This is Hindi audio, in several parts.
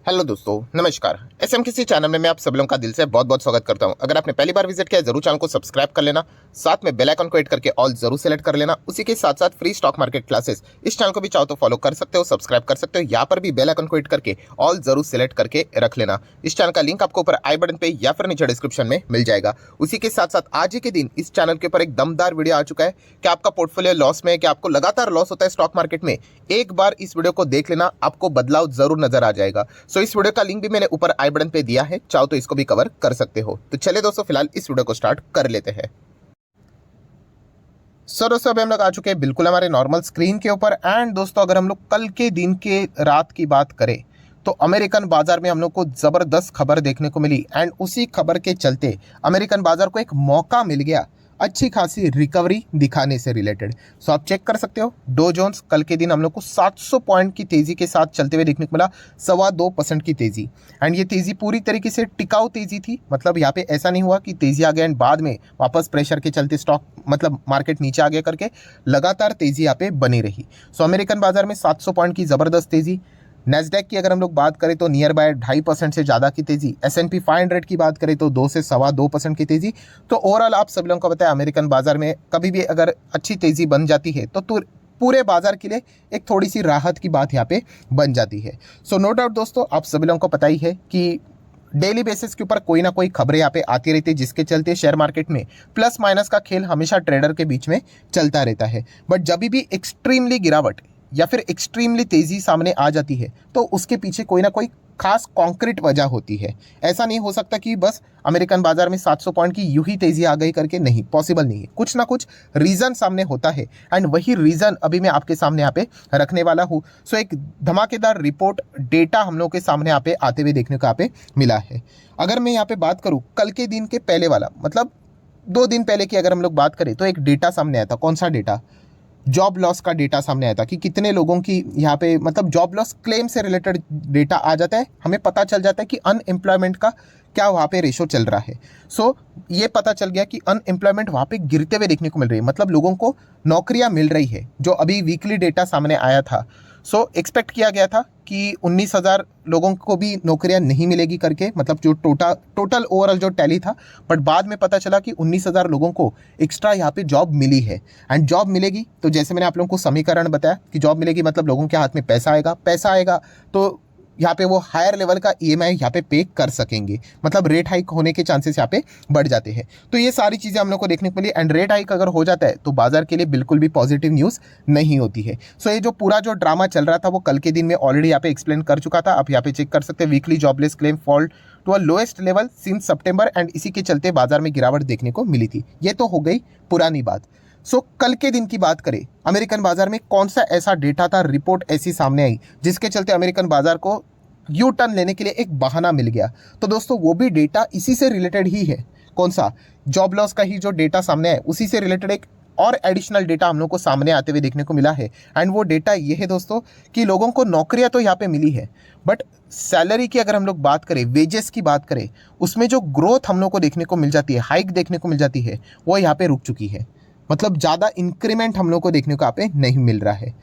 हेलो दोस्तों, नमस्कार। एसएमकेसी चैनल में मैं आप सब लोगों का दिल से बहुत बहुत स्वागत करता हूं। अगर आपने पहली बार विजिट किया है जरूर चैनल को सब्सक्राइब कर लेना, साथ में बेल आइकन को हिट करके ऑल जरूर सेलेक्ट कर लेना। उसी के साथ साथ फ्री स्टॉक मार्केट क्लासेस इस चैनल को भी चाहो तो फॉलो कर सकते हो, सब्सक्राइब कर सकते हो। यहाँ पर भी बेल आइकन को हिट करके ऑल जरूर सेलेक्ट करके रख लेना। इस चैनल का लिंक आपको ऊपर आई बटन पे या फिर नीचे डिस्क्रिप्शन में मिल जाएगा। उसी के साथ साथ आज ही के दिन इस चैनल के ऊपर एक दमदार वीडियो आ चुका है कि आपका पोर्टफोलियो लॉस में है, कि आपको लगातार लॉस होता है स्टॉक मार्केट में। एक बार इस वीडियो को देख लेना, आपको बदलाव जरूर नजर आ जाएगा। सो इस वीडियो का लिंक भी मैंने ऊपर आई बटन पे दिया है, चाहो तो इसको भी कवर कर सकते हो। तो चलिए दोस्तों, फिलहाल इस वीडियो को स्टार्ट कर लेते हैं। सर दोस्तों, अभी हम लोग आ चुके हैं बिल्कुल हमारे नॉर्मल स्क्रीन के ऊपर। एंड दोस्तों, अगर हम लोग कल के दिन के रात की बात करें तो अमेरिकन बाजार में हम लोग को जबरदस्त खबर देखने को मिली। एंड उसी खबर के चलते अमेरिकन बाजार को एक मौका मिल गया अच्छी खासी रिकवरी दिखाने से रिलेटेड। सो आप चेक कर सकते हो, डो जोन्स कल के दिन हम लोग को 700 पॉइंट की तेजी के साथ चलते हुए देखने को मिला, 2.25% की तेजी। एंड ये तेजी पूरी तरीके से टिकाऊ तेजी थी। मतलब यहाँ पे ऐसा नहीं हुआ कि तेजी आ गया एंड बाद में वापस प्रेशर के चलते स्टॉक मतलब मार्केट नीचे आ गया करके, लगातार तेजी यहाँ पे बनी रही। सो अमेरिकन बाजार में 700 पॉइंट की जबरदस्त तेजी। नेस्डेक की अगर हम लोग बात करें तो नियर बाय 2.5% से ज़्यादा की तेजी। S&P 500 की बात करें तो 2 से 2.25% की तेजी। तो ओवरऑल आप सब लोगों को पता है, अमेरिकन बाजार में कभी भी अगर अच्छी तेजी बन जाती है तो पूरे बाजार के लिए एक थोड़ी सी राहत की बात यहाँ पे बन जाती है। सो नो डाउट दोस्तों, आप सभी लोगों को पता ही है कि डेली बेसिस के ऊपर कोई ना कोई खबरें यहाँ पे आती रहती है, जिसके चलते शेयर मार्केट में प्लस माइनस का खेल हमेशा ट्रेडर के बीच में चलता रहता है। बट जब भी एक्सट्रीमली गिरावट या फिर एक्सट्रीमली तेजी सामने आ जाती है तो उसके पीछे कोई ना कोई खास कॉन्क्रीट वजह होती है। ऐसा नहीं हो सकता कि बस अमेरिकन बाजार में 700 पॉइंट की यूं ही तेजी आ गई करके, नहीं, पॉसिबल नहीं है। कुछ ना कुछ रीजन सामने होता है एंड वही रीजन अभी मैं आपके सामने यहाँ पे रखने वाला हूँ। सो एक धमाकेदार रिपोर्ट डेटा हम लोग के सामने यहाँ पे आते हुए देखने को यहाँ पे मिला है। अगर मैं यहाँ पे बात करूँ कल के दिन के पहले वाला, मतलब 2 दिन पहले की अगर हम लोग बात करें तो एक डेटा सामने आया था। कौन सा डेटा? जॉब लॉस का डेटा सामने आया था कि कितने लोगों की यहाँ पे मतलब जॉब लॉस क्लेम से रिलेटेड डेटा आ जाता है, हमें पता चल जाता है कि अनएम्प्लॉयमेंट का क्या वहाँ पे रेशो चल रहा है। सो ये पता चल गया कि अनएम्प्लॉयमेंट वहाँ पे गिरते हुए देखने को मिल रही है, मतलब लोगों को नौकरियाँ मिल रही है, जो अभी वीकली डेटा सामने आया था। सो एक्सपेक्ट किया गया था कि 19,000 लोगों को भी नौकरियां नहीं मिलेगी करके, मतलब जो टोटल ओवरऑल जो टैली था। बट बाद में पता चला कि 19,000 लोगों को एक्स्ट्रा यहाँ पे जॉब मिली है। एंड जॉब मिलेगी तो जैसे मैंने आप लोगों को समीकरण बताया कि जॉब मिलेगी मतलब लोगों के हाथ में पैसा आएगा, पैसा आएगा तो यहाँ पे वो हायर लेवल का EMI यहाँ पे पे कर सकेंगे, मतलब रेट हाइक होने के चांसेस यहाँ पे बढ़ जाते हैं। तो ये सारी चीज़ें हम लोग को देखने को मिली। एंड रेट हाइक अगर हो जाता है तो बाजार के लिए बिल्कुल भी पॉजिटिव न्यूज़ नहीं होती है। सो ये जो पूरा जो ड्रामा चल रहा था वो कल के दिन में ऑलरेडी यहाँ पे एक्सप्लेन कर चुका था। आप यहाँ पे चेक कर सकते हैं, weekly jobless claim fall to a lowest level since सितंबर। एंड इसी के चलते बाजार में गिरावट देखने को मिली थी। ये तो हो गई पुरानी बात। सो कल के दिन की बात करें, अमेरिकन बाजार में कौन सा ऐसा डेटा था, रिपोर्ट ऐसी सामने आई जिसके चलते अमेरिकन बाजार को यू टर्न लेने के लिए एक बहाना मिल गया। तो दोस्तों वो भी डेटा इसी से रिलेटेड ही है। कौन सा? जॉब लॉस का ही जो डेटा सामने है उसी से रिलेटेड एक और एडिशनल डेटा हम लोग को सामने आते हुए देखने को मिला है। एंड वो डेटा ये है दोस्तों कि लोगों को नौकरियां तो यहाँ पे मिली है, बट सैलरी की अगर हम लोग बात करें, वेजेस की बात करें, उसमें जो ग्रोथ हम लोग को देखने को मिल जाती है, हाइक देखने को मिल जाती है, वो यहाँ पे रुक चुकी है। मतलब ज़्यादा इंक्रीमेंट हम लोग को देखने को यहाँ पे नहीं मिल रहा है।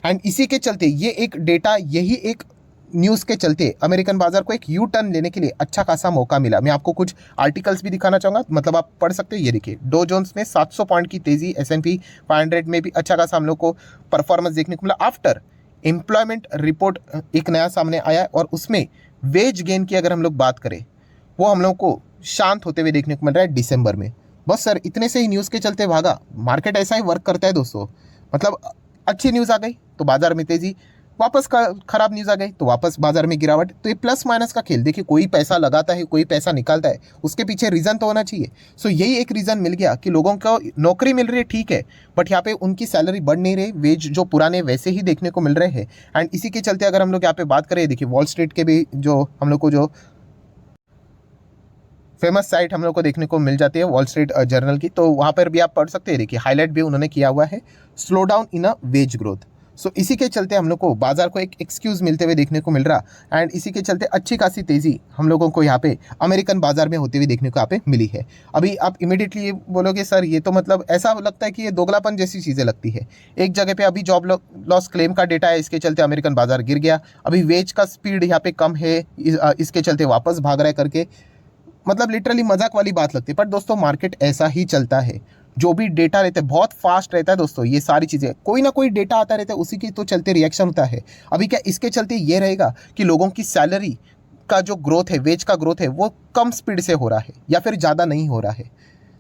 एंड इसी के चलते ये एक डेटा, यही एक न्यूज़ के चलते अमेरिकन बाजार को एक यू टर्न लेने के लिए अच्छा खासा मौका मिला। मैं आपको कुछ आर्टिकल्स भी दिखाना चाहूँगा, मतलब आप पढ़ सकते हो। ये देखिए, डो जोन्स में 700 पॉइंट की तेजी, S&P 500 में भी अच्छा खासा हम लोग को परफॉर्मेंस देखने को मिला आफ्टर एम्प्लॉयमेंट रिपोर्ट एक नया सामने आया। और उसमें वेज गेन की अगर हम लोग बात करें, वो हम लोग को शांत होते हुए देखने को मिल रहा है दिसंबर में। बस सर, इतने से ही न्यूज़ के चलते भागा। मार्केट ऐसा ही वर्क करता है दोस्तों, मतलब अच्छी न्यूज़ आ गई तो बाजार में तेजी, वापस खराब न्यूज़ आ गई तो वापस बाजार में गिरावट। तो ये प्लस माइनस का खेल। देखिए, कोई पैसा लगाता है, कोई पैसा निकालता है, उसके पीछे रीज़न तो होना चाहिए। सो यही एक रीज़न मिल गया कि लोगों को नौकरी मिल रही है, ठीक है, बट यहाँ पे उनकी सैलरी बढ़ नहीं रही, वेज जो पुराने वैसे ही देखने को मिल रहे हैं। एंड इसी के चलते अगर हम लोग यहाँ पे बात करें, देखिए वॉल स्ट्रीट के भी जो हम लोग को जो फेमस साइट हम लोग को देखने को मिल जाती है, वॉल स्ट्रीट जर्नल की, तो वहाँ पर भी आप पढ़ सकते हैं। देखिए हाईलाइट भी उन्होंने किया हुआ है, slow down in a wage growth. सो इसी के चलते हम लोग को बाजार को एक एक्सक्यूज़ मिलते हुए देखने को मिल रहा, एंड इसी के चलते अच्छी खासी तेज़ी हम लोगों को यहाँ पे अमेरिकन बाजार में होती हुई देखने को यहाँ पे मिली है। अभी आप इमीडिएटली ये बोलोगे सर ये तो मतलब ऐसा लगता है कि ये दोगलापन जैसी चीज़ें लगती है। एक जगह पे अभी जॉब लॉस क्लेम का डेटा है, इसके चलते अमेरिकन बाजार गिर गया। अभी वेज का स्पीड यहाँ पे कम है, इसके चलते वापस भाग रहा है करके, मतलब लिटरली मजाक वाली बात लगती है। पर दोस्तों मार्केट ऐसा ही चलता है, जो भी डेटा रहता है बहुत फास्ट रहता है दोस्तों। ये सारी चीज़ें कोई ना कोई डेटा आता रहता है, उसी के तो चलते रिएक्शन होता है। अभी क्या इसके चलते ये रहेगा कि लोगों की सैलरी का जो ग्रोथ है, वेज का ग्रोथ है, वो कम स्पीड से हो रहा है या फिर ज़्यादा नहीं हो रहा है।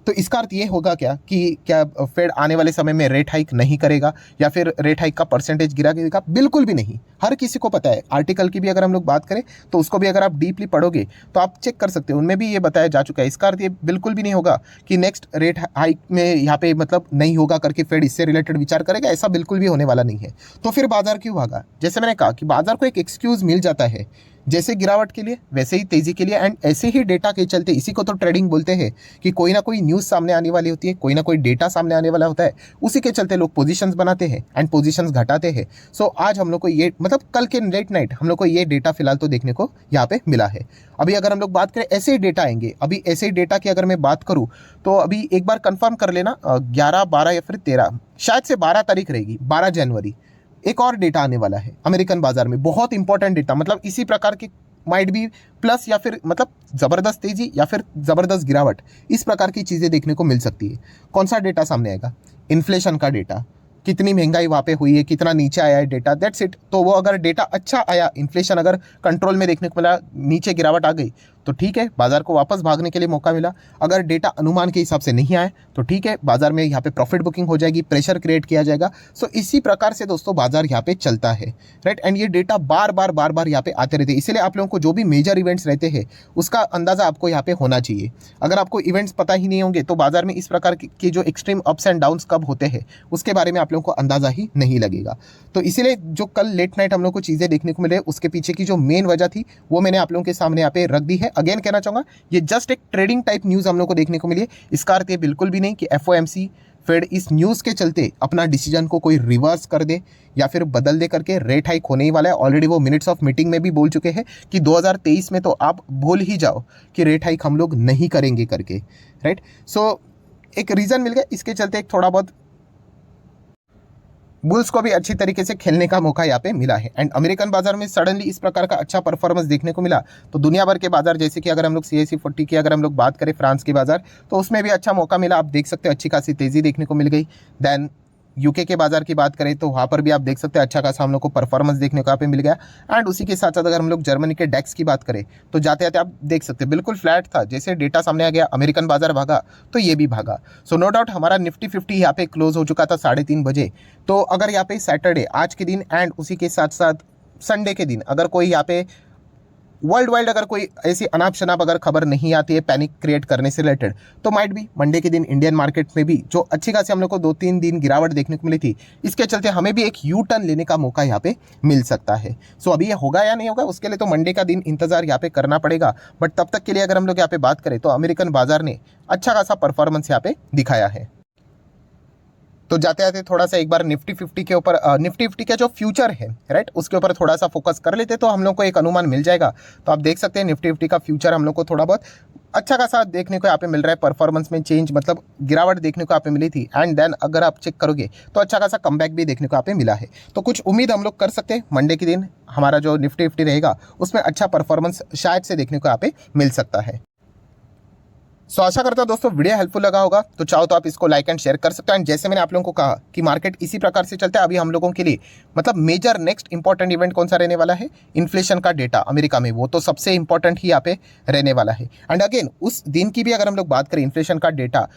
तो इसका अर्थ ये होगा कि क्या फेड आने वाले समय में रेट हाइक नहीं करेगा या फिर रेट हाइक का परसेंटेज गिरा देगा? बिल्कुल भी नहीं। हर किसी को पता है। आर्टिकल की भी अगर हम लोग बात करें तो उसको भी अगर आप डीपली पढ़ोगे तो आप चेक कर सकते हो, उनमें भी ये बताया जा चुका है। इसका अर्थ ये बिल्कुल भी नहीं होगा कि नेक्स्ट रेट हाइक में यहाँ पे मतलब नहीं होगा करके फेड इससे रिलेटेड विचार करेगा, ऐसा बिल्कुल भी होने वाला नहीं है। तो फिर बाजार क्यों भागा? जैसे मैंने कहा कि बाजार को एक एक्सक्यूज़ मिल जाता है, जैसे गिरावट के लिए वैसे ही तेजी के लिए, एंड ऐसे ही डेटा के चलते, इसी को तो ट्रेडिंग बोलते हैं कि कोई ना कोई न्यूज़ सामने आने वाली होती है, कोई ना कोई डेटा सामने आने वाला होता है, उसी के चलते लोग पोजीशंस बनाते हैं एंड पोजीशंस घटाते हैं। सो आज हम लोग को ये मतलब कल के लेट नाइट हम लोग को ये डेटा फिलहाल तो देखने को यहाँ पे मिला है। अभी अगर हम लोग बात करें ऐसे ही डेटा आएंगे, अभी ऐसे ही डेटा की अगर मैं बात करूँ तो अभी एक बार कंफर्म कर लेना 11, 12 या फिर 13, शायद से 12 तारीख रहेगी, 12 जनवरी एक और डेटा आने वाला है अमेरिकन बाजार में, बहुत इंपॉर्टेंट डेटा। मतलब इसी प्रकार की माइट बी प्लस या फिर मतलब ज़बरदस्त तेज़ी या फिर ज़बरदस्त गिरावट, इस प्रकार की चीज़ें देखने को मिल सकती है। कौन सा डेटा सामने आएगा? इन्फ्लेशन का डेटा, कितनी महंगाई वहाँ पे हुई है, कितना नीचे आया है डेटा, दैट्स इट। तो वो अगर डेटा अच्छा आया, इन्फ्लेशन अगर कंट्रोल में देखने को मिला, नीचे गिरावट आ गई तो ठीक है, बाजार को वापस भागने के लिए मौका मिला। अगर डेटा अनुमान के हिसाब से नहीं आए तो ठीक है, बाजार में यहाँ पे प्रॉफिट बुकिंग हो जाएगी, प्रेशर क्रिएट किया जाएगा। सो इसी प्रकार से दोस्तों बाजार यहाँ पे चलता है, राइट। एंड ये डेटा बार बार यहाँ पे आते रहते हैं, इसलिए आप लोगों को जो भी मेजर इवेंट्स रहते हैं उसका अंदाजा आपको यहाँ पे होना चाहिए। अगर आपको इवेंट्स पता ही नहीं होंगे तो बाजार में इस प्रकार के जो एक्सट्रीम अप्स एंड डाउन्स कब होते हैं उसके बारे में आप लोगों को अंदाजा ही नहीं लगेगा। तो इसीलिए जो कल लेट नाइट हम लोग को चीज़ें देखने को मिले, उसके पीछे की जो मेन वजह थी वो मैंने आप लोगों के सामने यहाँ पे रख दी है। अगेन कहना चाहूँगा, ये जस्ट एक ट्रेडिंग टाइप न्यूज़ हम लोग को देखने को मिली है। इसका अर्थ ये बिल्कुल भी नहीं कि एफओएमसी फेड इस न्यूज़ के चलते अपना डिसीजन को कोई रिवर्स कर दे या फिर बदल दे करके रेट हाइक होने ही वाला है। ऑलरेडी वो मिनट्स ऑफ मीटिंग में भी बोल चुके हैं कि 2023 में तो आप भूल ही जाओ कि रेट हाइक हम लोग नहीं करेंगे करके, राइट। सो एक रीज़न मिल गया, इसके चलते एक थोड़ा बहुत बुल्स को भी अच्छी तरीके से खेलने का मौका यहाँ पे मिला है। एंड अमेरिकन बाजार में सडनली इस प्रकार का अच्छा परफॉर्मेंस देखने को मिला तो दुनिया भर के बाजार, जैसे कि अगर हम लोग CAC 40 की अगर हम लोग बात करें फ्रांस के बाजार, तो उसमें भी अच्छा मौका मिला। आप देख सकते हैं अच्छी खासी तेज़ी देखने को मिल गई। देन यूके के बाजार की बात करें तो वहाँ पर भी आप देख सकते हैं अच्छा खासा हम लोग को परफॉर्मेंस देखने को यहाँ पे मिल गया। एंड उसी के साथ साथ अगर हम लोग जर्मनी के डेक्स की बात करें तो जाते जाते आप देख सकते हैं बिल्कुल फ्लैट था। जैसे डेटा सामने आ गया, अमेरिकन बाजार भागा तो ये भी भागा। सो नो डाउट हमारा निफ्टी 50 यहाँ पे क्लोज हो चुका था 3:30 बजे। तो अगर यहाँ पे सैटरडे आज के दिन एंड उसी के साथ साथ संडे के दिन अगर कोई यहाँ पे वर्ल्ड वाइड अगर कोई ऐसी अनाप शनाप अगर खबर नहीं आती है पैनिक क्रिएट करने से रिलेटेड, तो माइट भी मंडे के दिन इंडियन मार्केट में भी जो अच्छी खासी हम लोग को 2-3 दिन गिरावट देखने को मिली थी, इसके चलते हमें भी एक यू टर्न लेने का मौका यहाँ पे मिल सकता है। सो अभी ये होगा या नहीं होगा उसके लिए तो मंडे का दिन इंतजार यहाँ पे करना पड़ेगा। बट तब तक के लिए अगर हम लोग यहाँ पे बात करें तो अमेरिकन बाजार ने अच्छा खासा परफॉर्मेंस यहाँ पे दिखाया है। तो जाते जाते थोड़ा सा एक बार निफ्टी 50 के ऊपर, निफ्टी 50 का जो फ्यूचर है, राइट, उसके ऊपर थोड़ा सा फोकस कर लेते तो हम लोग को एक अनुमान मिल जाएगा। तो आप देख सकते हैं निफ्टी 50 का फ्यूचर हम लोग को थोड़ा बहुत अच्छा खासा देखने को यहाँ पे मिल रहा है। परफॉर्मेंस में चेंज मतलब गिरावट देखने को यहाँ पे मिली थी एंड देन अगर आप चेक करोगे तो अच्छा खासा कमबैक भी देखने को यहाँ पे मिला है। तो कुछ उम्मीद हम लोग कर सकते हैं मंडे के दिन हमारा जो निफ्टी 50 रहेगा उसमें अच्छा परफॉर्मेंस शायद से देखने को यहाँ पे मिल सकता है। सो आशा करता हूँ दोस्तों वीडियो हेल्पफुल लगा होगा। तो चाहो तो आप इसको लाइक एंड शेयर कर सकते हो। एंड जैसे मैंने आप लोगों को कहा कि मार्केट इसी प्रकार से चलता है। अभी हम लोगों के लिए मतलब मेजर नेक्स्ट इंपॉर्टेंट इवेंट कौन सा रहने वाला है? इन्फ्लेशन का डेटा अमेरिका में, वो तो सबसे इंपॉर्टेंट ही यहाँ पे रहने वाला है। एंड अगेन उस दिन की भी अगर हम लोग बात करें इन्फ्लेशन का डेटा,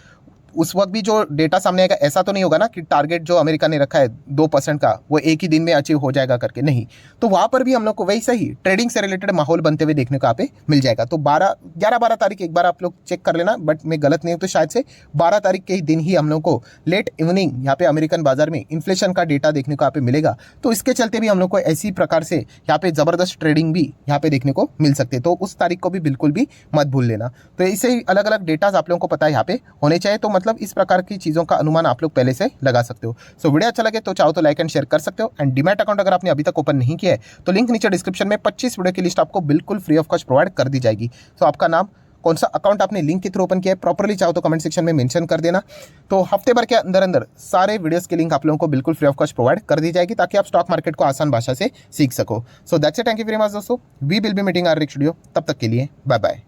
उस वक्त भी जो डेटा सामने आएगा ऐसा तो नहीं होगा ना कि टारगेट जो अमेरिका ने रखा है 2% का वो एक ही दिन में अचीव हो जाएगा करके, नहीं। तो वहाँ पर भी हम लोग को वही सही ट्रेडिंग से रिलेटेड माहौल बनते हुए देखने को यहाँ पे मिल जाएगा। तो 11-12 तारीख एक बार आप लोग चेक कर लेना, बट मैं गलत नहीं हूँ तो शायद से 12 तारीख के ही दिन ही हम लोग को लेट इवनिंग यहाँ पे अमेरिकन बाजार में इन्फ्लेशन का डेटा देखने को यहाँ पे मिलेगा। तो इसके चलते भी हम लोग को ऐसी प्रकार से यहाँ पे ज़बरदस्त ट्रेडिंग भी यहाँ पे देखने को मिल सकते हैं। तो उस तारीख को भी बिल्कुल भी मत भूल लेना। तो ऐसे ही अलग अलग डेटाज आप लोगों को पता है यहाँ पे होने चाहिए। तो मतलब इस प्रकार की चीज़ों का अनुमान आप लोग पहले से लगा सकते हो। सो वीडियो अच्छा लगे तो चाहो तो लाइक एंड शेयर कर सकते हो। एंड डीमैट अकाउंट अगर आपने अभी तक ओपन नहीं किया है तो लिंक नीचे डिस्क्रिप्शन में 25 वीडियो की लिस्ट आपको बिल्कुल फ्री ऑफ कॉस्ट प्रोवाइड कर दी जाएगी। सो आपका नाम, कौन सा अकाउंट आपने लिंक के थ्रू ओपन किया है, प्रॉपर्ली चाहो तो कमेंट सेक्शन में मेंशन कर देना। तो हफ्ते भर के अंदर अंदर सारे वीडियोस की लिंक आप लोगों को बिल्कुल फ्री ऑफ कॉस्ट प्रोवाइड कर दी जाएगी ताकि आप स्टॉक मार्केट को आसान भाषा से सीख सको। So that's it, thank you very much दोस्तों। We will be meeting our next video. तब तक के लिए बाय बाय।